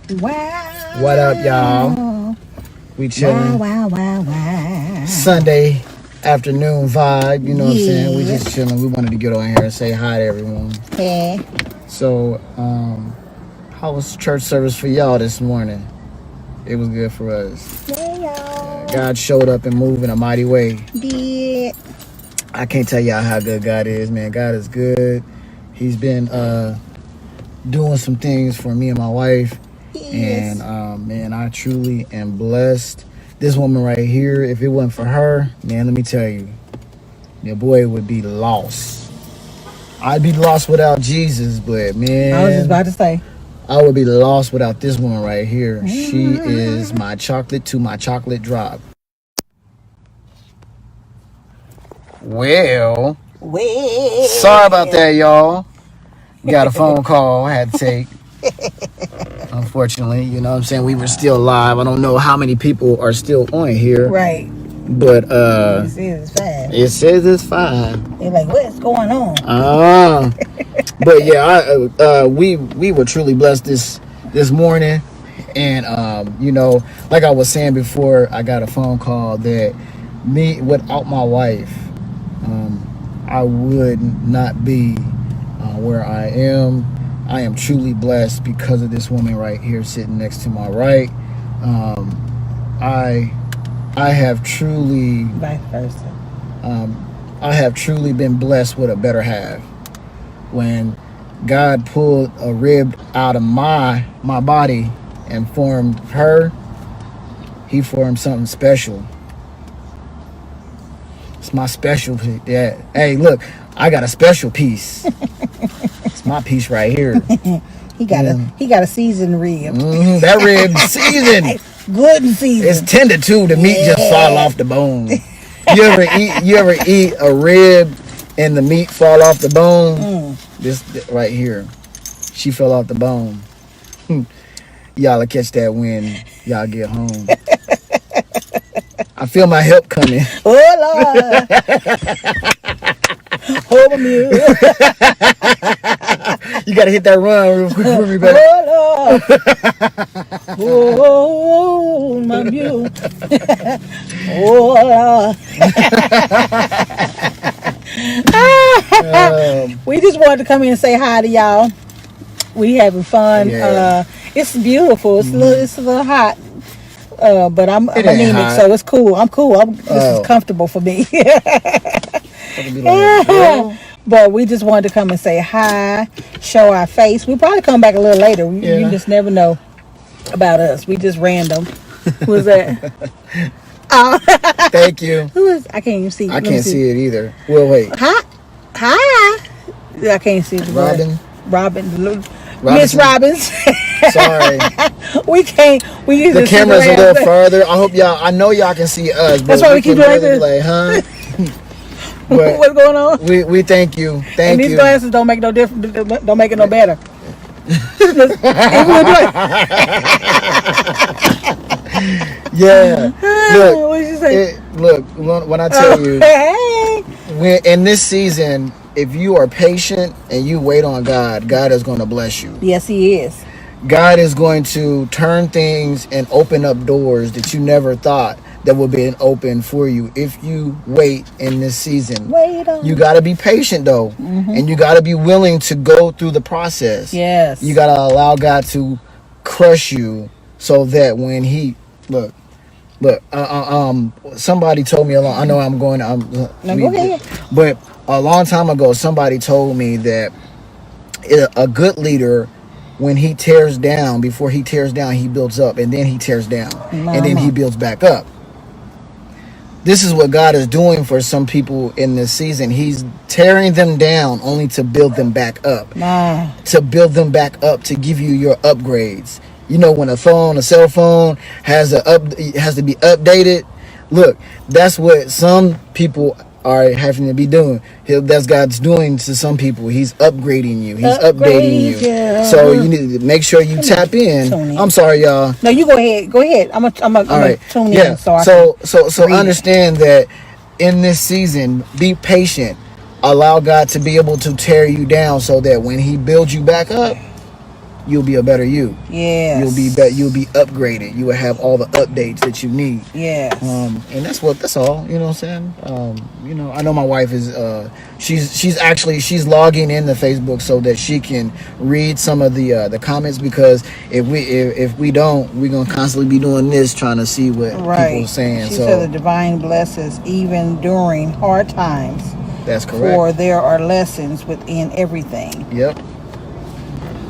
Wow. What up, y'all? We chilling. Wow. Sunday afternoon vibe, you know what I'm saying? We just chilling. We wanted to get on here and say hi to everyone. Yeah. So, how was church service for y'all this morning? It was good for us. Yeah, y'all. God showed up and moved in a mighty way. Did. I can't tell y'all how good God is, man. God is good. He's been doing some things for me and my wife. Yes. And man, I truly am blessed. This woman right here, if it wasn't for her, man, let me tell you, your boy would be lost. I'd be lost without Jesus, but man, I was just about to say, I would be lost without this woman right here. She is my chocolate to my chocolate drop. Well, sorry about that, y'all. Got a phone call I had to take. Unfortunately, you know what I'm saying? We were still live. I don't know how many people are still on here. Right. But It says it's 5. it says it's 5. They're like, what's going on? But yeah, we were truly blessed this morning. And you know, like I was saying before, I got a phone call that me without my wife, I would not be where I am. I am truly blessed because of this woman right here sitting next to my right. I have truly, Vice versa. I have truly been blessed with a better half. When God pulled a rib out of my body and formed her, He formed something special. It's my special piece. Yeah. Hey, look, I got a special piece. It's my piece right here. He got a seasoned rib. That rib seasoned. Good and seasoned. It's tender too. The meat just fall off the bone. You ever eat a rib and the meat fall off the bone? This right here, she fell off the bone. Y'all will catch that when y'all get home. I feel my help coming. Oh Lord. Hold a mule. You gotta hit that run real quick for me, baby. Oh Lord. Oh, my mule. Oh Lord. We just wanted to come in and say hi to y'all. We having fun. Yeah. It's beautiful. It's a little hot. But I'm anemic, hot. so it's cool. I'm cool. This is comfortable for me. But we just wanted to come and say hi, show our face. We'll probably come back a little later. You just never know about us. We just random. Who is that? Thank you. Who is? I can't even see. I can't see it either. Well, wait. Hi. I can't see the Robin. Miss Robbins. Sorry. We can't. We the camera's a little further. I hope y'all. I know y'all can see us. But that's why we keep doing this. Like, huh? What's going on? We thank you. And these glasses don't make no difference. Don't make it no better. Yeah. Look. What did you say? Look. When I tell you, in this season, if you are patient and you wait on God, God is going to bless you. Yes, He is. God is going to turn things and open up doors that you never thought that would be open for you if you wait in this season. Wait on. You got to be patient though, and you got to be willing to go through the process. Yes. You got to allow God to crush you so that when He look. Somebody told me I know I'm going. No, go ahead. But a long time ago, somebody told me that a good leader, when he tears down, before he tears down, he builds up, and then he tears down, and then he builds back up. This is what God is doing for some people in this season. He's tearing them down only to build them back up. To build them back up, to give you your upgrades. You know, when a cell phone has to be updated. Look, that's what some people are having to be doing. That's God's doing to some people. He's upgrading you. He's updating you. So you need to make sure you tap in. I'm sorry, y'all. No, you go ahead. Go ahead. I'm gonna tune in. So understand that in this season, be patient. Allow God to be able to tear you down so that when He builds you back up, you'll be a better you. Yes. You'll be upgraded. You will have all the updates that you need. Yes. And that's all. You know what I'm saying? You know, I know my wife is she's logging in to Facebook so that she can read some of the comments, because if we don't, we're gonna constantly be doing this, trying to see what people are saying. She so said the divine blesses even during hard times. That's correct. For there are lessons within everything. Yep.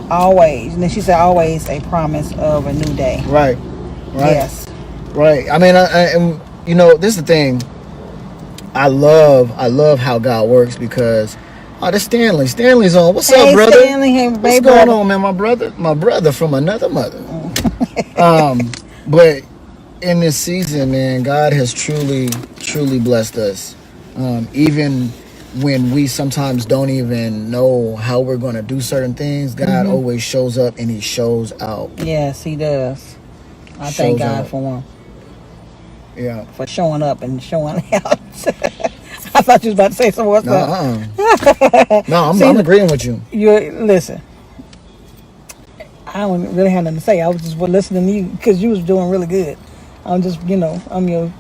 Always. And then she said always a promise of a new day. Right. Yes. Right. I mean, and you know, this is the thing. I love how God works, because that's Stanley. Stanley's on. What's up, brother? Stanley, hey, what's going on, man? My brother from another mother. But in this season, man, God has truly blessed us. Even when we sometimes don't even know how we're going to do certain things, God always shows up and he shows out. Yes, he does. I thank God for him. Yeah. For showing up and showing out. I thought you was about to say something else. No, I'm agreeing with you. Listen, I don't really have nothing to say. I was just listening to you because you was doing really good. I'm just, I'm your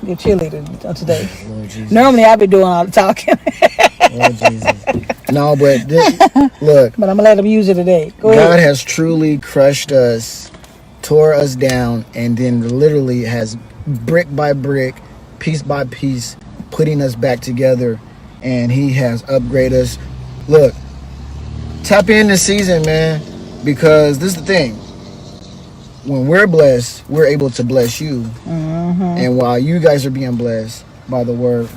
cheerleader today. Normally I be doing all the talking. Lord Jesus. No, but look. But I'm gonna let them use it today. Go God ahead. has truly crushed us, tore us down, and then literally has brick by brick, piece by piece, putting us back together, and he has upgraded us. Look, tap in this season, man, because this is the thing. When we're blessed, we're able to bless you. And while you guys are being blessed by the word,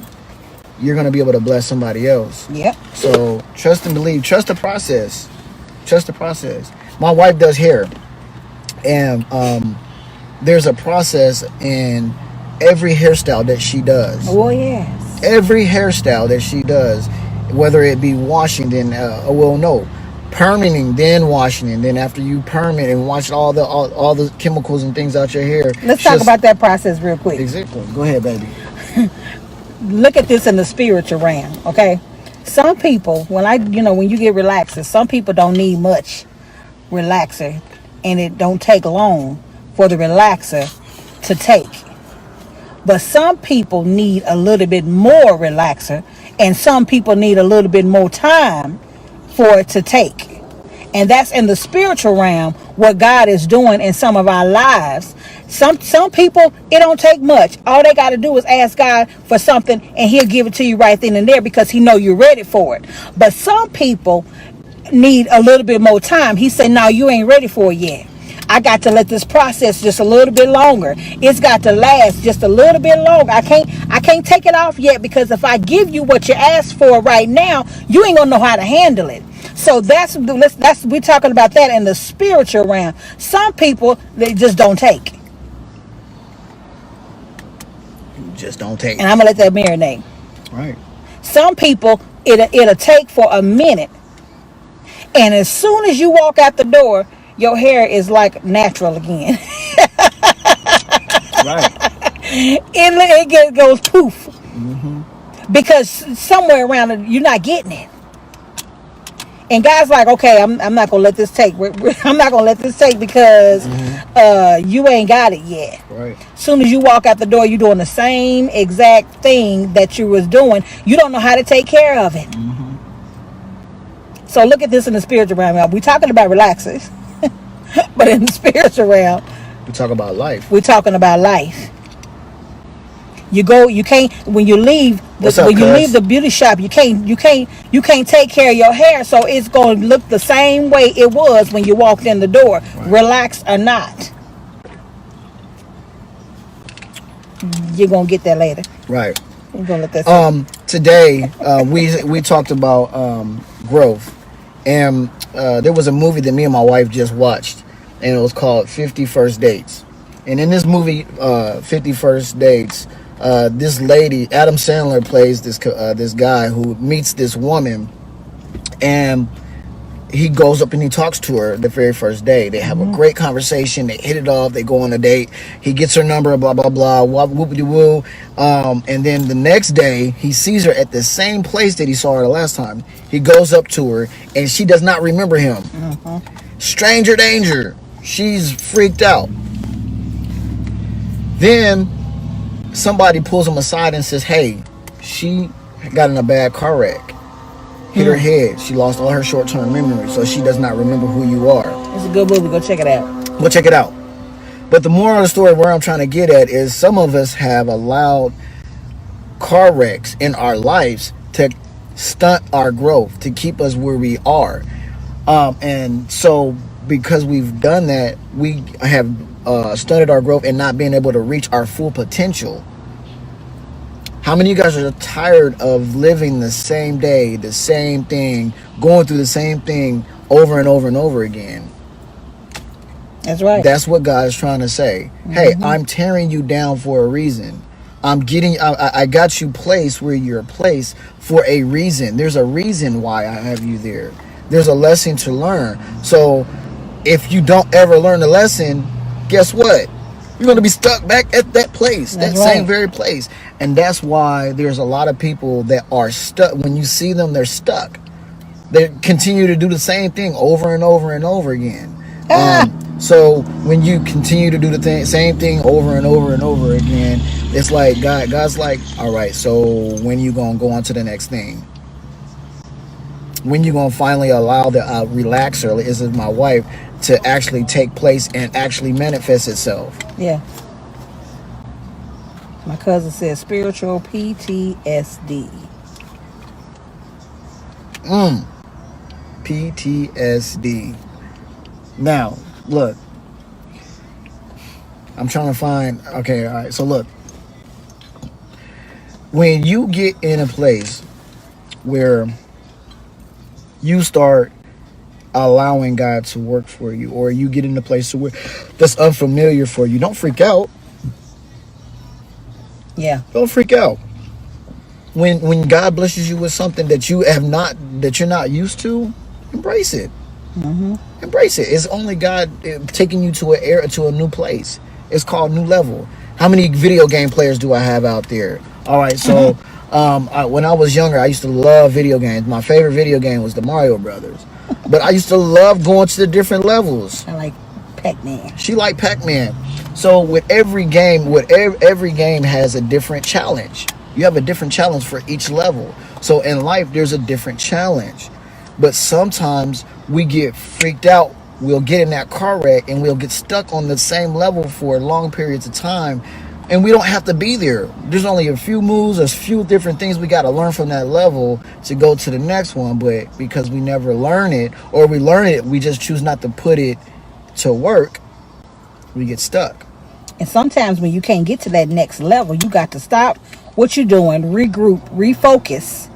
you're going to be able to bless somebody else. Yep. So trust and believe. Trust the process. Trust the process. My wife does hair. And there's a process in every hairstyle that she does. Oh, yes. Every hairstyle that she does, whether it be washing, then, perming, then washing, and then after you perm it and wash all the chemicals and things out your hair. Let's talk about that process real quick. Exactly. Go ahead, baby. Look at this in the spiritual realm, okay? Some people, when you get relaxers, some people don't need much relaxer, and it don't take long for the relaxer to take. But some people need a little bit more relaxer, and some people need a little bit more time for it to take. And that's in the spiritual realm what God is doing in some of our lives. Some people, it don't take much. All they got to do is ask God for something, and he'll give it to you right then and there, because he know you're ready for it. But some people need a little bit more time. He said, no, you ain't ready for it yet. I got to let this process just a little bit longer. It's got to last just a little bit longer. I can't take it off yet, because if I give you what you asked for right now, you ain't gonna know how to handle it. So we're talking about that in the spiritual realm. Some people, they just don't take. Just don't take. And I'm gonna let that marinate. Right. Some people, it'll take for a minute, and as soon as you walk out the door, your hair is like natural again. Right. It goes poof. Because somewhere around it, you're not getting it. And God's like, okay, I'm not gonna let this take. I'm not gonna let this take because you ain't got it yet. Right. Soon as you walk out the door, you're doing the same exact thing that you was doing. You don't know how to take care of it. So look at this in the spiritual realm. We're talking about relaxers, but in the spiritual realm, we talk about life. We're talking about life. You can't when you leave the beauty shop, you can't take care of your hair, so it's going to look the same way it was when you walked in the door, right. Relaxed or not. You're going to get that later. Right. You're going to let that today we talked about growth, and there was a movie that me and my wife just watched, and it was called 50 First Dates. And in this movie, 50 First Dates, this lady, Adam Sandler, plays this guy who meets this woman, and he goes up and he talks to her the very first day. They have a great conversation. They hit it off. They go on a date. He gets her number, blah, blah, blah, whoopity woo. And then the next day, he sees her at the same place that he saw her the last time. He goes up to her, and she does not remember him. Stranger danger. She's freaked out. Then somebody pulls him aside and says, hey, she got in a bad car wreck. Hit her head. She lost all her short-term memory, so she does not remember who you are. It's a good movie. Go check it out. Go check it out. But the moral of the story, where I'm trying to get at, is some of us have allowed car wrecks in our lives to stunt our growth, to keep us where we are. And so because we've done that, we have stunted our growth and not being able to reach our full potential. How many of you guys are tired of living the same day, the same thing, going through the same thing over and over and over again? That's right. That's what God is trying to say. Hey, I'm tearing you down for a reason. I got you placed where you're placed for a reason. There's a reason why I have you there. There's a lesson to learn. So if you don't ever learn the lesson, guess what? You're going to be stuck back at that place, that same very place. And that's why there's a lot of people that are stuck. When you see them, they're stuck. They continue to do the same thing over and over and over again. So when you continue to do the same thing over and over and over again, it's like God's like, all right, so when you going to go on to the next thing? When you going to finally allow the relaxer, this is my wife, to actually take place and actually manifest itself? Yeah. My cousin said spiritual PTSD. PTSD. Now, look. I'm trying to find... Okay, all right. So, look. When you get in a place where you start allowing God to work for you, or you get in a place where that's unfamiliar for you, don't freak out. Yeah. Don't freak out. When God blesses you with something that you're not used to, embrace it. Embrace it. It's only God taking you to a new place. It's called new level. How many video game players do I have out there? All right, so when I was younger, I used to love video games. My favorite video game was the Mario Brothers. But I used to love going to the different levels. I like Pac-Man. She liked Pac-Man. So with every game, every game has a different challenge. You have a different challenge for each level. So in life, there's a different challenge. But sometimes we get freaked out. We'll get in that car wreck and we'll get stuck on the same level for long periods of time. And we don't have to be there. There's only a few moves, a few different things we got to learn from that level to go to the next one. But because we never learn it, or we learn it, we just choose not to put it to work, we get stuck. And sometimes when you can't get to that next level, you got to stop what you're doing, regroup, refocus,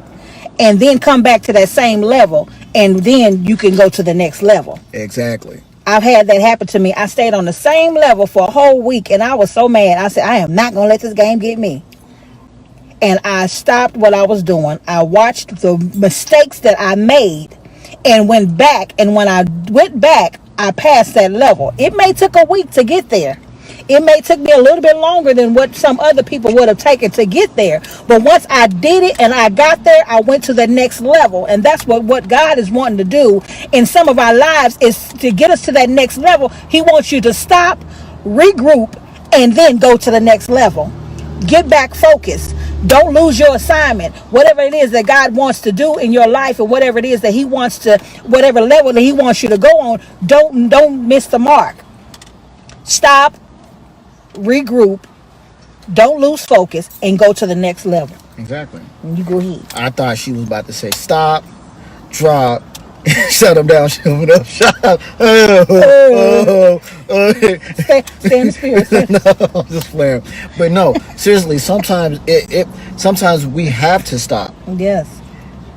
and then come back to that same level, and then you can go to the next level. Exactly. I've had that happen to me. I stayed on the same level for a whole week, and I was so mad. I said, I am not going to let this game get me. And I stopped what I was doing. I watched the mistakes that I made and went back. And when I went back, I passed that level. It may took a week to get there. It may take me a little bit longer than what some other people would have taken to get there. But once I did it and I got there, I went to the next level. And that's what God is wanting to do in some of our lives, is to get us to that next level. He wants you to stop, regroup, and then go to the next level. Get back focused. Don't lose your assignment. Whatever it is that God wants to do in your life, or whatever it is that He wants to, whatever level that He wants you to go on, don't miss the mark. Stop, regroup, don't lose focus, and go to the next level. Exactly. And you go ahead. I thought she was about to say stop, drop, shut him down, shut him up, shut up. Stay in the spirit. No, I'm just playing. But no, seriously, sometimes sometimes we have to stop. Yes.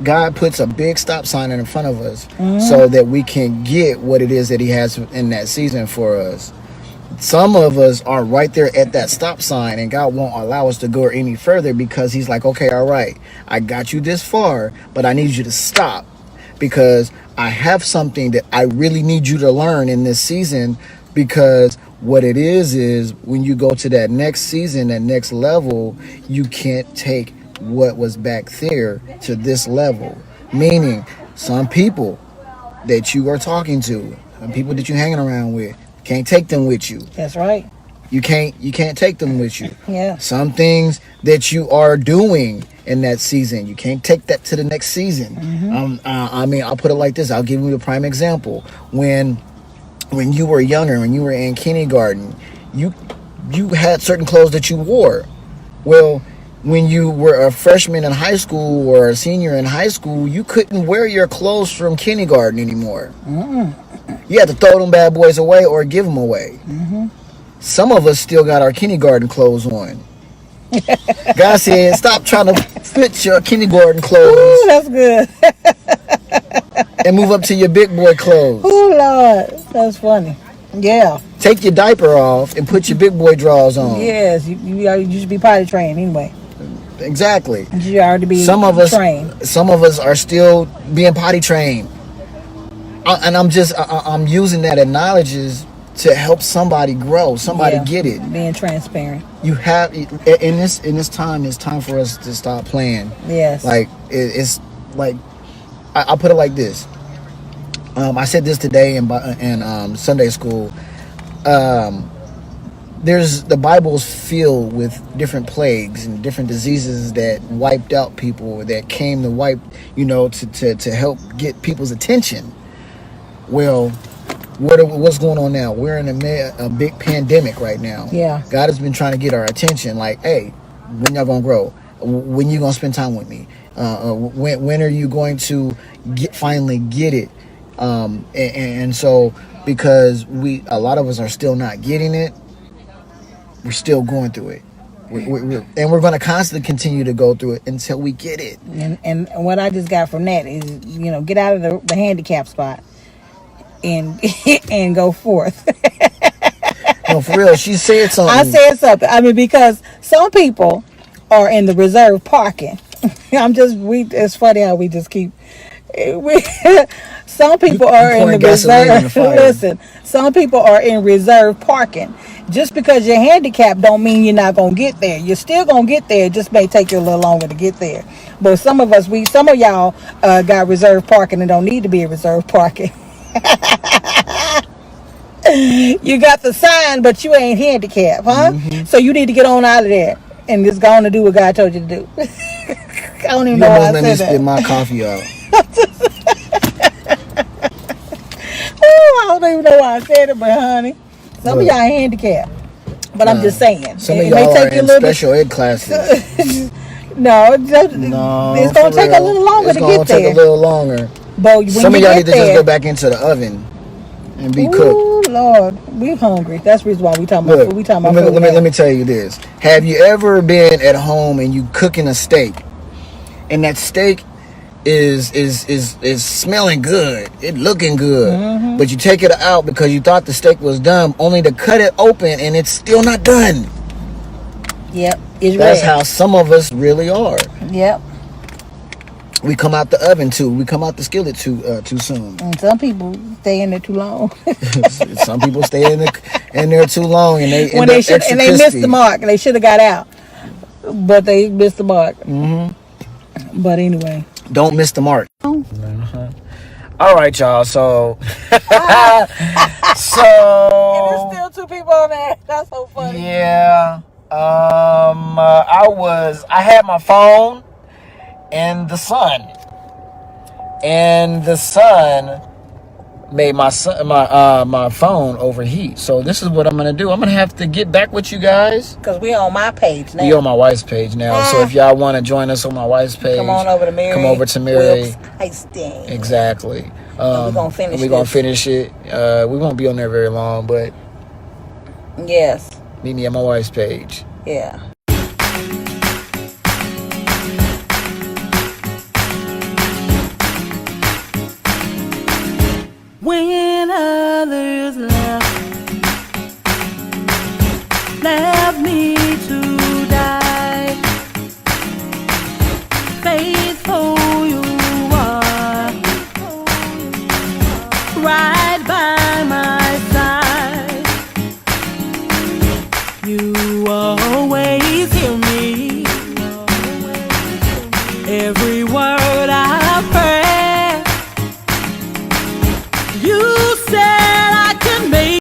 God puts a big stop sign in front of us so that we can get what it is that He has in that season for us. Some of us are right there at that stop sign, and God won't allow us to go any further because He's like, okay, all right, I got you this far, but I need you to stop. because I have something that I really need you to learn in this season. Because what it is when you go to that next season, that next level, you can't take what was back there to this level. Meaning, some people that you are talking to, some people that you're hanging around with, can't take them with you. That's right. You can't take them with you. Yeah. Some things that you are doing in that season, you can't take that to the next season. I mean, I'll put it like this. I'll give you a prime example. When you were younger, when you were in kindergarten, you had certain clothes that you wore. Well, when you were a freshman in high school or a senior in high school, you couldn't wear your clothes from kindergarten anymore. You had to throw them bad boys away or give them away. Some of us still got our kindergarten clothes on. God said, stop trying to fit your kindergarten clothes. Ooh, that's good. And move up to your big boy clothes. Oh, Lord. That's funny. Yeah. Take your diaper off and put your big boy drawers on. Yes. You should be potty trained anyway. Exactly. You should already be trained. Some of us are still being potty trained. And I'm using that analogies to help somebody grow, somebody get it. Being transparent. You have in this time. It's time for us to stop playing. Yes. Like it's like I'll put it like this. I said this today in Sunday school. There's the Bible's filled with different plagues and different diseases that wiped out people, that came to wipe, to help get people's attention. Well, what's going on now? We're in a big pandemic right now. Yeah. God has been trying to get our attention. Like, hey, when y'all gonna grow? When you gonna spend time with me? When are you going to finally get it? And so because a lot of us are still not getting it, we're still going through it. And we're going to constantly continue to go through it until we get it. And what I just got from that is, get out of the handicap spot and and go forth. No, for real, she said something. I said something. I mean, because some people are in the reserve parking. It's funny how we just keep. Some people are in the reserve. Listen, some people are in reserve parking. Just because you're handicapped don't mean you're not gonna get there. You're still gonna get there. It just may take you a little longer to get there. But some of y'all got reserve parking and don't need to be in reserve parking. You got the sign, but you ain't handicapped, huh? Mm-hmm. So you need to get on out of there and just go on and do what God told you to do. I don't even know why I said that. Let me spit my coffee out. I don't even know why I said it, but honey, some of y'all handicapped. But I'm just saying, some of y'all are in special ed classes. No, it's gonna take a little longer to get there. It's gonna take a little longer. But when some of y'all need to just go back into the oven and be cooked. Oh Lord, we hungry. That's the reason why we talking about food. We talking about food. Let me tell you this. Have you ever been at home and you cooking a steak, and that steak is smelling good, it looking good, but you take it out because you thought the steak was done, only to cut it open and it's still not done. Yep, that's how some of us really are. Yep. We come out the oven we come out the skillet too soon. And some people stay in there too long. Some people stay in there too long, and they they missed the mark. They should have got out, but they missed the mark. But anyway, don't miss the mark. All right, y'all. So, and there's still two people on there. That's so funny. Yeah. I had my phone in the sun, and the sun made my phone overheat. So this is what I'm gonna do. I'm gonna have to get back with you guys because we on my page now. We on my wife's page now. So if y'all want to join us on my wife's page, come on over to Mary. Come over to Mary. Exactly. We're gonna finish it. We won't be on there very long, but yes, meet me at my wife's page. Yeah. When others left me